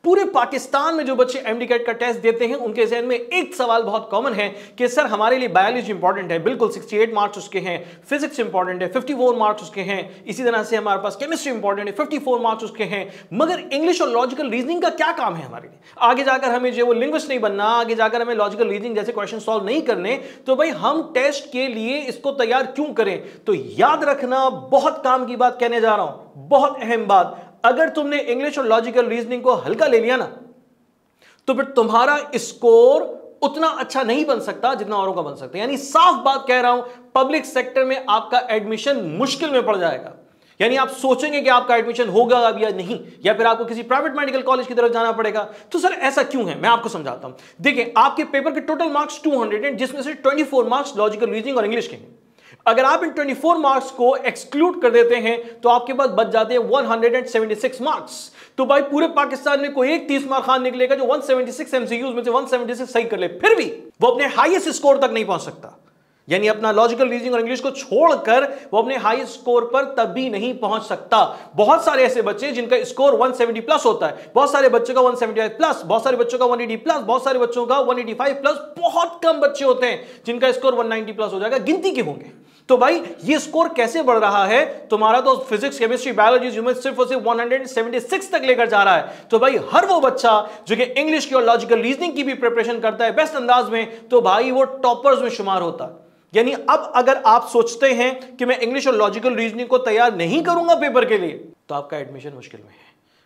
पूरे पाकिस्तान में जो बच्चे एमडी कैट का टेस्ट देते हैं उनके जहन में एक सवाल बहुत कॉमन है कि सर हमारे लिए बायोलॉजी इंपॉर्टेंट है, बिल्कुल 68 मार्क्स उसके हैं, फिजिक्स इंपॉर्टेंट है 54 मार्क्स उसके हैं, इसी तरह से हमारे पास केमिस्ट्री इंपॉर्टेंट है 54 मार्क्स उसके हैं, मगर इंग्लिश और लॉजिकल रीजनिंग का क्या काम है हमारे लिए? आगे जाकर हमें जो वो लिंग्विस्ट नहीं बनना, आगे जाकर हमें लॉजिकल रीजनिंग जैसे क्वेश्चन सॉल्व नहीं करने, तो भाई हम टेस्ट के लिए इसको तैयार क्यों करें? तो याद रखना, बहुत काम की बात कहने जा रहा हूं, बहुत अहम बात, अगर तुमने इंग्लिश और लॉजिकल रीजनिंग को हल्का ले लिया ना तो फिर तुम्हारा स्कोर उतना अच्छा नहीं बन सकता जितना औरों का बन सकता है। यानी साफ बात कह रहा हूं, पब्लिक सेक्टर में आपका एडमिशन मुश्किल में पड़ जाएगा। यानी आप सोचेंगे कि आपका एडमिशन होगा अब या नहीं, या फिर आपको किसी प्राइवेट मेडिकल कॉलेज की तरफ जाना पड़ेगा। तो सर ऐसा क्यों है, मैं आपको समझाता हूं। देखिए, आपके पेपर के टोटल मार्क्स 200 हैं, जिसमें से 24 मार्क्स लॉजिकल रीजनिंग और इंग्लिश के हैं। अगर आप इन 24 मार्क्स को एक्सक्लूड कर देते हैं तो आपके पास बच जाते हैं 176 मार्क्स। तो भाई पूरे पाकिस्तान में कोई एक 30 मार्क खान निकलेगा जो 176 एमसीक्यूज में से 176 सही कर ले, फिर भी वो अपने हाईएस्ट स्कोर तक नहीं पहुंच सकता। यानी अपना लॉजिकल रीजनिंग और इंग्लिश को छोड़कर वो अपने हाई स्कोर पर तभी नहीं पहुंच सकता। बहुत सारे ऐसे बच्चे जिनका स्कोर 170 प्लस होता है, बहुत सारे बच्चों का 175 प्लस, बहुत सारे बच्चों का 180 प्लस, बहुत सारे बच्चों का 185 प्लस, बहुत कम बच्चे होते हैं जिनका स्कोर 190 प्लस हो जाएगा, गिनती के होंगे। तो भाई ये स्कोर कैसे बढ़ रहा है? तुम्हारा तो फिजिक्स, केमिस्ट्री, बायोलॉजी, ज्योमेट्री सिर्फ और सिर्फ 176 तक लेकर जा रहा है। तो भाई हर वो बच्चा जो कि इंग्लिश की और लॉजिकल रीजनिंग की भी प्रिपरेशन करता है बेस्ट अंदाज में, तो भाई वो टॉपर्स में शुमार होता है। यानी अब अगर आप सोचते हैं कि मैं इंग्लिश और लॉजिकल रीजनिंग को तैयार नहीं करूंगा पेपर के लिए, तो आपका एडमिशन मुश्किल में है,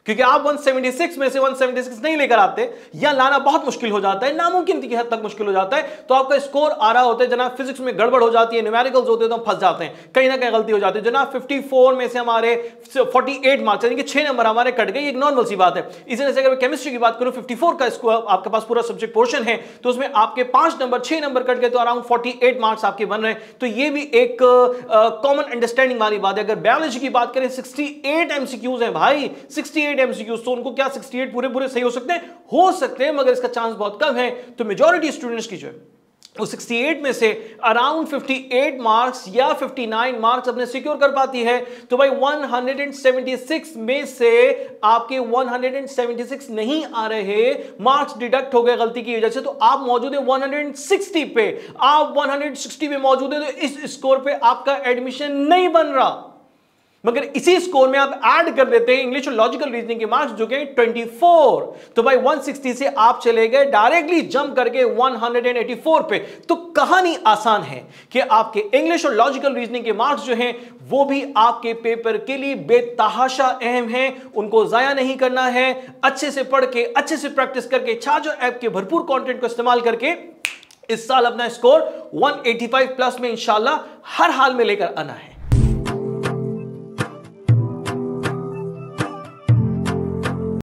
क्योंकि आप 176 में से 176 नहीं लेकर आते, या लाना बहुत मुश्किल हो जाता है, नामुमकिन की हद तक मुश्किल हो जाता है। तो आपका स्कोर आ रहा होता है जनाब, फिजिक्स में गड़बड़ हो जाती है, न्यूमेरिकल्स होते हैं तो हम फंस जाते हैं, कहीं ना कहीं गलती हो जाती है जनाब। 54 में से हमारे 48 मार्क्स यानी कि 6 नंबर हमारे कट गए, एक नॉर्मल सी बात है। इसी तरह से अगर केमिस्ट्री की बात करूं, 54 का स्कोर आपके पास पूरा सब्जेक्ट पोर्शन है, तो उसमें आपके 5 नंबर 6 नंबर कट गए, तो अराउंड 48 मार्क्स आपके बन रहे हैं। तो ये भी एक कॉमन अंडरस्टैंडिंग वाली बात है। अगर बायोलॉजी की बात करें, 68 एमसीक्यूज हैं भाई, 68 एमसीक्यूज, तो उनको क्या 68 पूरे पूरे सही हो सकते हैं, मगर इसका चांस बहुत कम है। तो मेजॉरिटी स्टूडेंट्स की जो है वो 68 में से अराउंड 58 मार्क्स या 59 मार्क्स अपने सिक्योर कर पाती है। तो भाई 176 में से आपके 176 नहीं आ रहे, मार्क्स डिडक्ट हो गए गलती की वजह से, तो आप मौजूद है 160 पे। आप 160 पे मौजूद है, तो इस स्कोर पे आपका एडमिशन नहीं बन रहा। मगर इसी स्कोर में आप ऐड कर देते हैं इंग्लिश और लॉजिकल रीजनिंग के मार्क्स जो कि 24, तो भाई 160 से आप चले गए डायरेक्टली जंप करके 184 पे। तो कहानी आसान है कि आपके इंग्लिश और लॉजिकल रीजनिंग के मार्क्स जो हैं वो भी आपके पेपर के लिए बेतहाशा अहम हैं, उनको जाया नहीं करना है। अच्छे से पढ़ के, अच्छे से प्रैक्टिस करके, छाजो ऐप के भरपूर कंटेंट को इस्तेमाल करके इस साल अपना स्कोर 185 प्लस में इंशाल्लाह हर हाल में लेकर आना है।